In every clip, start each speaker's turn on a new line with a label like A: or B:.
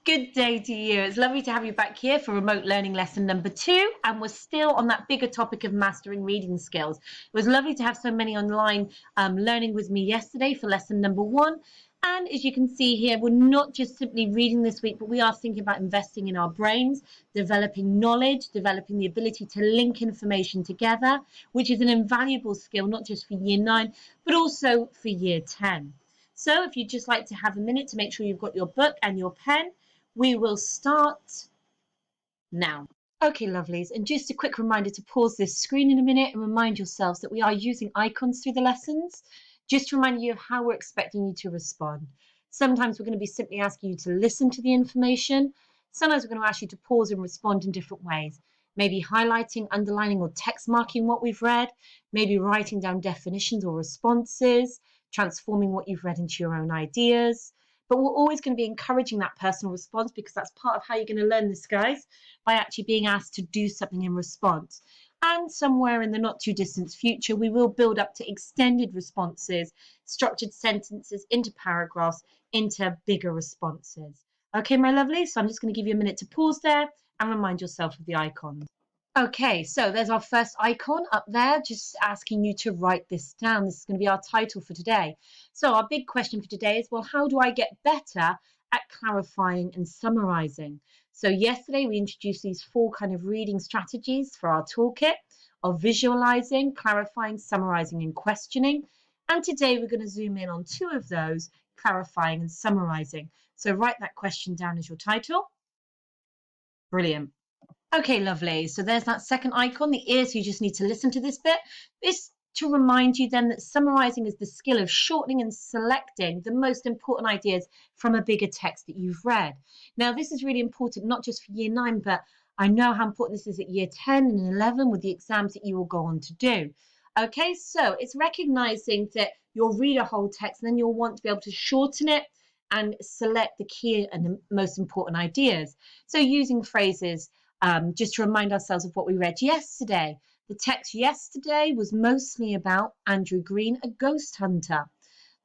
A: Good day to you. It's lovely to have you back here for remote learning lesson number 2. And we're still on that bigger topic of mastering reading skills. It was lovely to have so many online learning with me yesterday for lesson number 1. And as you can see here, we're not just simply reading this week, but we are thinking about investing in our brains, developing knowledge, developing the ability to link information together, which is an invaluable skill, not just for year 9, but also for year 10. So if you'd just like to have a minute to make sure you've got your book and your pen, we will start now. Okay, lovelies, and just a quick reminder to pause this screen in a minute and remind yourselves that we are using icons through the lessons, just to remind you of how we're expecting you to respond. Sometimes we're going to be simply asking you to listen to the information. Sometimes we're going to ask you to pause and respond in different ways. Maybe highlighting, underlining, or text marking what we've read, maybe writing down definitions or responses, transforming what you've read into your own ideas. But we're always going to be encouraging that personal response because that's part of how you're going to learn this, guys, by actually being asked to do something in response. And somewhere in the not too distant future, we will build up to extended responses, structured sentences into paragraphs, into bigger responses. Okay, my lovely. So I'm just going to give you a minute to pause there and remind yourself of the icons. Okay, so there's our first icon up there, just asking you to write this down. This is going to be our title for today. So our big question for today is, well, how do I get better at clarifying and summarizing? So yesterday we introduced these 4 kind of reading strategies for our toolkit of visualizing, clarifying, summarizing, and questioning. And today we're going to zoom in on 2 of those, clarifying and summarizing. So write that question down as your title. Brilliant. Okay, lovely. So there's that second icon, the ear. So you just need to listen to this bit. It's to remind you then that summarizing is the skill of shortening and selecting the most important ideas from a bigger text that you've read. Now, this is really important, not just for year 9, but I know how important this is at year 10 and 11 with the exams that you will go on to do. Okay, so it's recognizing that you'll read a whole text and then you'll want to be able to shorten it and select the key and the most important ideas. So using phrases just to remind ourselves of what we read yesterday. The text yesterday was mostly about Andrew Green, a ghost hunter.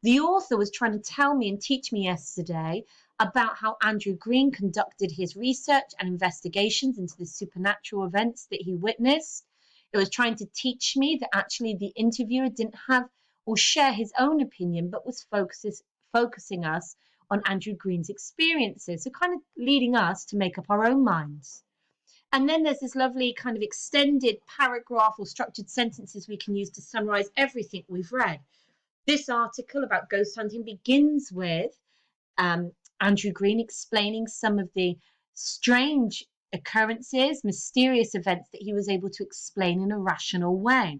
A: The author was trying to tell me and teach me yesterday about how Andrew Green conducted his research and investigations into the supernatural events that he witnessed. It was trying to teach me that actually the interviewer didn't have or share his own opinion, but was focusing us on Andrew Green's experiences, so kind of leading us to make up our own minds. And then there's this lovely kind of extended paragraph or structured sentences we can use to summarize everything we've read. This article about ghost hunting begins with Andrew Green explaining some of the strange occurrences, mysterious events that he was able to explain in a rational way.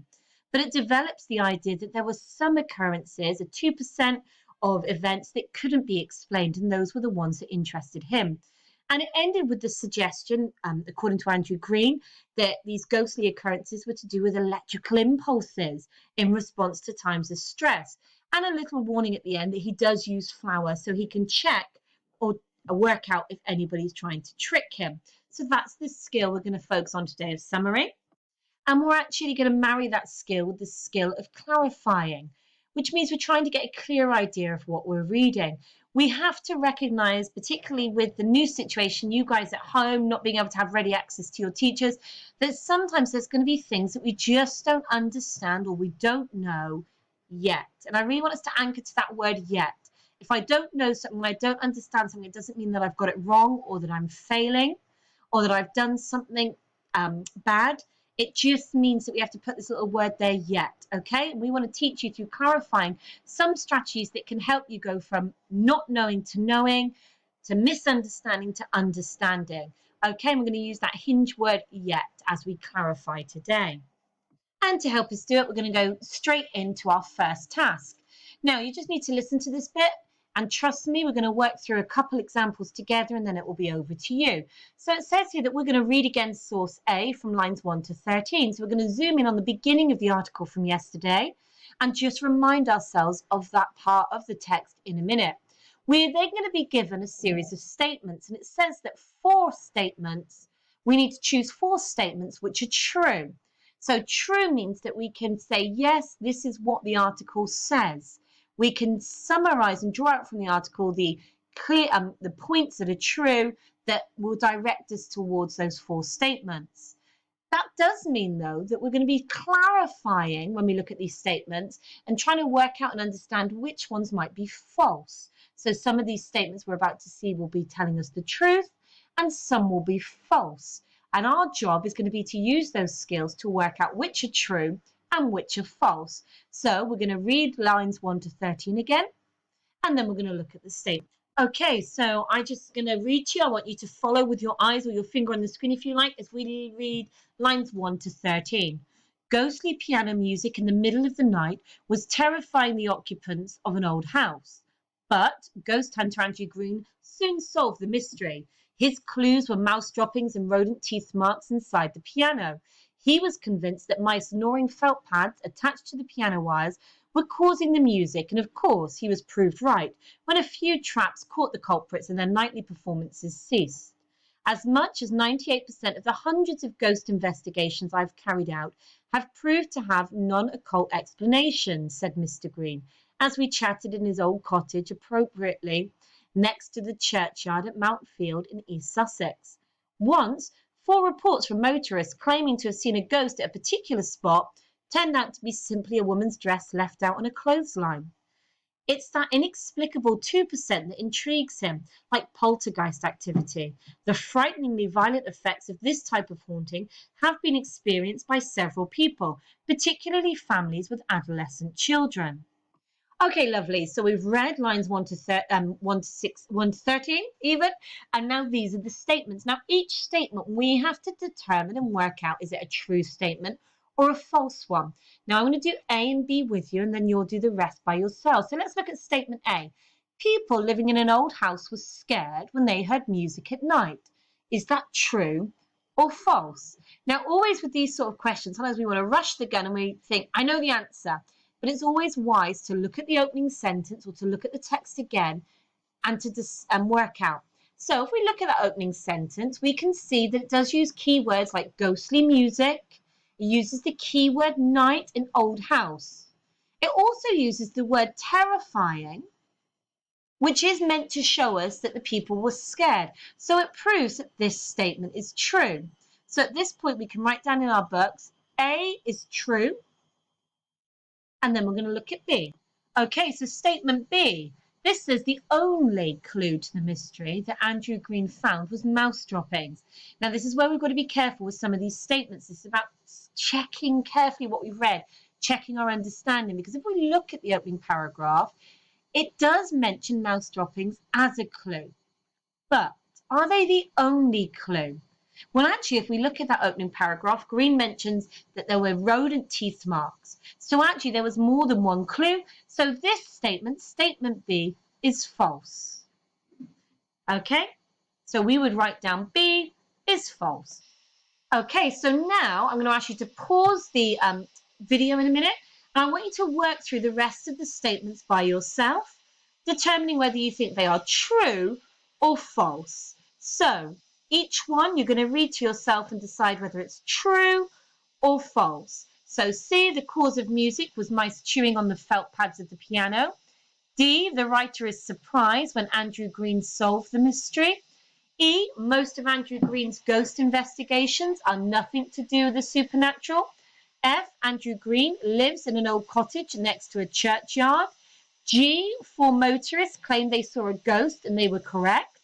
A: But it develops the idea that there were some occurrences, a 2% of events that couldn't be explained, and those were the ones that interested him. And it ended with the suggestion, according to Andrew Green, that these ghostly occurrences were to do with electrical impulses in response to times of stress. And a little warning at the end that he does use flour so he can check or work out if anybody's trying to trick him. So that's the skill we're going to focus on today of summary. And we're actually going to marry that skill with the skill of clarifying, which means we're trying to get a clear idea of what we're reading. We have to recognize, particularly with the new situation, you guys at home not being able to have ready access to your teachers, that sometimes there's going to be things that we just don't understand or we don't know yet. And I really want us to anchor to that word yet. If I don't know something, I don't understand something, it doesn't mean that I've got it wrong or that I'm failing or that I've done something bad. It just means that we have to put this little word there yet, okay? And we want to teach you through clarifying some strategies that can help you go from not knowing to knowing, to misunderstanding to understanding. Okay, and we're going to use that hinge word yet as we clarify today. And to help us do it, we're going to go straight into our first task. Now, you just need to listen to this bit. And trust me, we're going to work through a couple examples together and then it will be over to you. So it says here that we're going to read again source A from lines 1 to 13. So we're going to zoom in on the beginning of the article from yesterday and just remind ourselves of that part of the text in a minute. We're then going to be given a series of statements, and it says that we need to choose 4 statements which are true. So true means that we can say, yes, this is what the article says. We can summarize and draw out from the article the the points that are true that will direct us towards those 4 statements. That does mean, though, that we're going to be clarifying when we look at these statements and trying to work out and understand which ones might be false. So some of these statements we're about to see will be telling us the truth and some will be false. And our job is going to be to use those skills to work out which are true and which are false. So we're going to read lines 1 to 13 again, and then we're going to look at the statement. Okay, so I'm just going to read to you. I want you to follow with your eyes or your finger on the screen if you like, as we read lines 1 to 13. Ghostly piano music in the middle of the night was terrifying the occupants of an old house. But ghost hunter Andrew Green soon solved the mystery. His clues were mouse droppings and rodent teeth marks inside the piano. He was convinced that mice gnawing felt pads attached to the piano wires were causing the music, and of course he was proved right when a few traps caught the culprits and their nightly performances ceased. As much as 98% of the hundreds of ghost investigations I've carried out have proved to have non-occult explanations, said Mr. Green, as we chatted in his old cottage appropriately next to the churchyard at Mountfield in East Sussex. Once, 4 reports from motorists claiming to have seen a ghost at a particular spot turned out to be simply a woman's dress left out on a clothesline. It's that inexplicable 2% that intrigues him, like poltergeist activity. The frighteningly violent effects of this type of haunting have been experienced by several people, particularly families with adolescent children. Okay, lovely. So we've read lines 1 to 13 even, and now these are the statements. Now each statement we have to determine and work out, is it a true statement or a false one? Now I'm going to do A and B with you, and then you'll do the rest by yourself. So let's look at statement A. People living in an old house were scared when they heard music at night. Is that true or false? Now always with these sort of questions, sometimes we want to rush the gun and we think, I know the answer. But it's always wise to look at the opening sentence or to look at the text again and to work out. So if we look at that opening sentence, we can see that it does use keywords like ghostly music. It uses the keyword night in old house. It also uses the word terrifying, which is meant to show us that the people were scared. So it proves that this statement is true. So at this point, we can write down in our books, A is true. And then we're going to look at B. Okay, so statement B. This says the only clue to the mystery that Andrew Green found was mouse droppings. Now, this is where we've got to be careful with some of these statements. This is about checking carefully what we've read, checking our understanding. Because if we look at the opening paragraph, it does mention mouse droppings as a clue. But are they the only clue? Well, actually, if we look at that opening paragraph, Green mentions that there were rodent teeth marks. So actually, there was more than one clue. So this statement, statement B, is false. Okay, so we would write down B is false. Okay, so now I'm going to ask you to pause the video in a minute. And I want you to work through the rest of the statements by yourself, determining whether you think they are true or false. So each one you're going to read to yourself and decide whether it's true or false. So C, the cause of music was mice chewing on the felt pads of the piano. D, the writer is surprised when Andrew Green solved the mystery. E, most of Andrew Green's ghost investigations are nothing to do with the supernatural. F, Andrew Green lives in an old cottage next to a churchyard. G, 4 motorists claimed they saw a ghost and they were correct.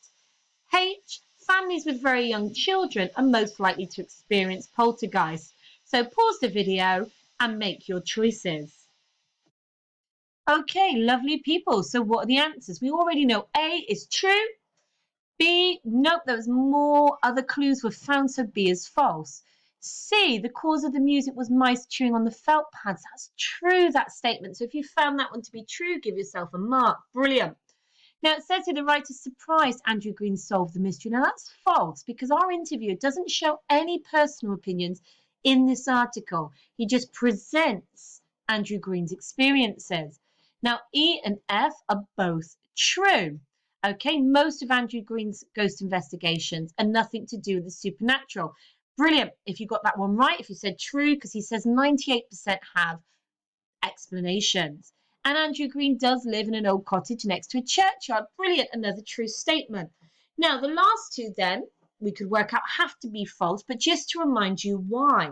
A: H, families with very young children are most likely to experience poltergeist. So pause the video and make your choices. Okay, lovely people. So what are the answers? We already know A is true. B, nope, there was more other clues were found, so B is false. C, the cause of the music was mice chewing on the felt pads. That's true, that statement. So if you found that one to be true, give yourself a mark. Brilliant. Now, it says here the writer surprised Andrew Green solved the mystery. Now, that's false because our interviewer doesn't show any personal opinions in this article. He just presents Andrew Green's experiences. Now, E and F are both true. Okay, most of Andrew Green's ghost investigations are nothing to do with the supernatural. Brilliant. If you got that one right, if you said true, because he says 98% have explanations. And Andrew Green does live in an old cottage next to a churchyard. Brilliant, another true statement. Now, the last two then, we could work out have to be false, but just to remind you why.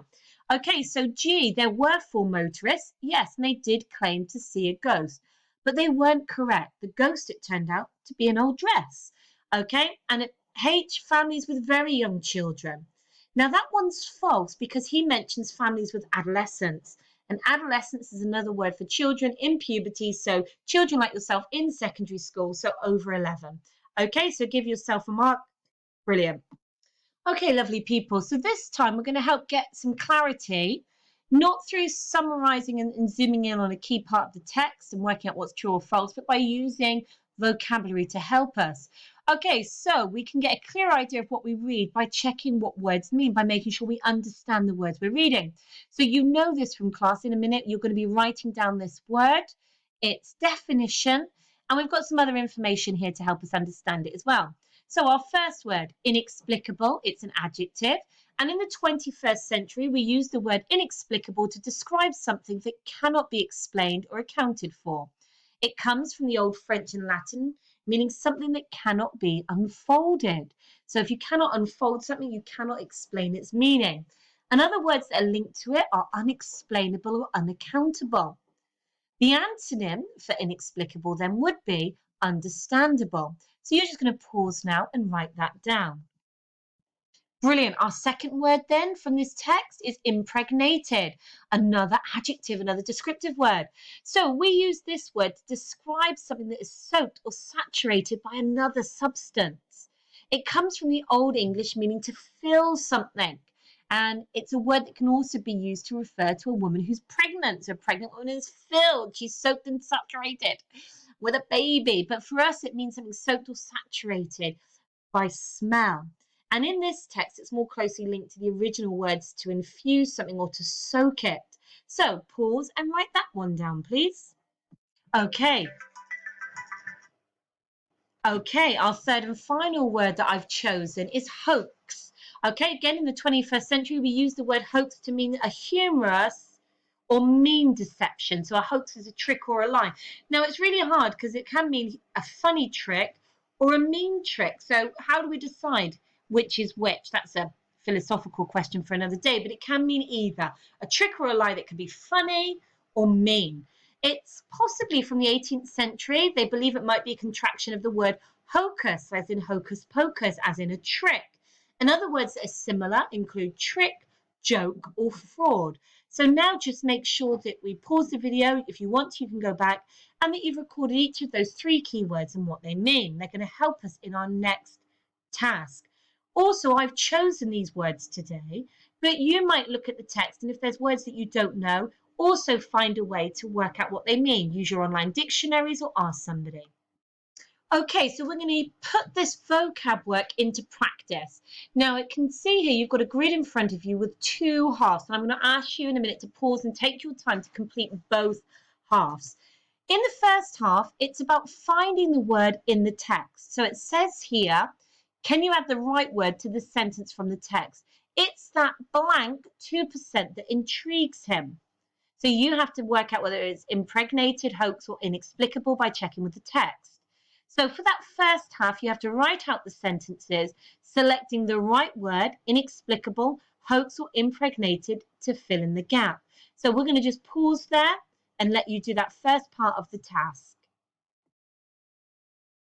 A: Okay, so G, there were 4 motorists, yes, and they did claim to see a ghost, but they weren't correct. The ghost, it turned out to be an old dress. Okay, and at H, families with very young children. Now, that one's false because he mentions families with adolescents. And adolescence is another word for children in puberty. So children like yourself in secondary school, so over 11. Okay, so give yourself a mark. Brilliant. Okay, lovely people. So this time we're going to help get some clarity, not through summarizing and zooming in on a key part of the text and working out what's true or false, but by using vocabulary to help us. Okay, so we can get a clear idea of what we read by checking what words mean, by making sure we understand the words we're reading. So you know this from class. In a minute, you're going to be writing down this word, its definition, and we've got some other information here to help us understand it as well. So our first word, inexplicable, it's an adjective. And in the 21st century, we use the word inexplicable to describe something that cannot be explained or accounted for. It comes from the old French and Latin, meaning something that cannot be unfolded. So if you cannot unfold something, you cannot explain its meaning. And other words that are linked to it are unexplainable or unaccountable. The antonym for inexplicable then would be understandable. So you're just going to pause now and write that down. Brilliant. Our second word then from this text is impregnated, another adjective, another descriptive word. So we use this word to describe something that is soaked or saturated by another substance. It comes from the Old English meaning to fill something. And it's a word that can also be used to refer to a woman who's pregnant. So a pregnant woman is filled. She's soaked and saturated with a baby. But for us, it means something soaked or saturated by smell. And in this text, it's more closely linked to the original words to infuse something or to soak it. So pause and write that one down, please. Okay. Okay, our third and final word that I've chosen is hoax. Okay, again, in the 21st century, we use the word hoax to mean a humorous or mean deception. So a hoax is a trick or a lie. Now, it's really hard because it can mean a funny trick or a mean trick. So how do we decide which is which? That's a philosophical question for another day, but it can mean either a trick or a lie that can be funny or mean. It's possibly from the 18th century. They believe it might be a contraction of the word hocus, as in hocus pocus, as in a trick. And other words that are similar include trick, joke, or fraud. So now just make sure that we pause the video. If you want to, you can go back and that you've recorded each of those 3 keywords and what they mean. They're going to help us in our next task. Also, I've chosen these words today, but you might look at the text and if there's words that you don't know, also find a way to work out what they mean. Use your online dictionaries or ask somebody. Okay, so we're going to put this vocab work into practice. Now, I can see here you've got a grid in front of you with 2 halves, and I'm going to ask you in a minute to pause and take your time to complete both halves. In the first half, it's about finding the word in the text. So it says here, can you add the right word to the sentence from the text? It's that blank 2% that intrigues him. So you have to work out whether it's impregnated, hoax, or inexplicable by checking with the text. So for that first half, you have to write out the sentences, selecting the right word, inexplicable, hoax, or impregnated, to fill in the gap. So we're going to just pause there and let you do that first part of the task.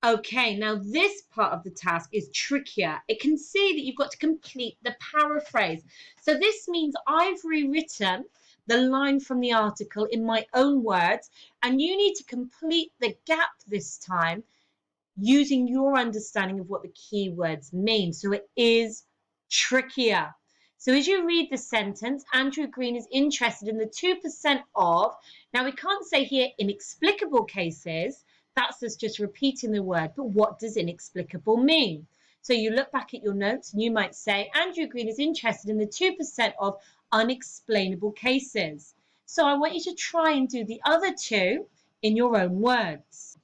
A: Okay, now this part of the task is trickier. It can see that you've got to complete the paraphrase. So this means I've rewritten the line from the article in my own words, and you need to complete the gap this time using your understanding of what the keywords mean. So it is trickier. So as you read the sentence, Andrew Green is interested in the 2% of, now we can't say here inexplicable cases, that's us just repeating the word, but what does inexplicable mean? So you look back at your notes and you might say, Andrew Green is interested in the 2% of unexplainable cases. So I want you to try and do the other 2 in your own words.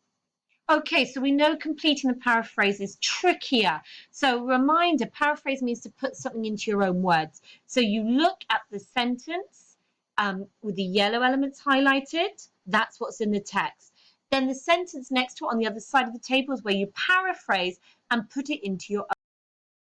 A: Okay, so we know completing the paraphrase is trickier. So reminder, paraphrase means to put something into your own words. So you look at the sentence with the yellow elements highlighted. That's what's in the text. Then the sentence next to it on the other side of the table is where you paraphrase and put it into your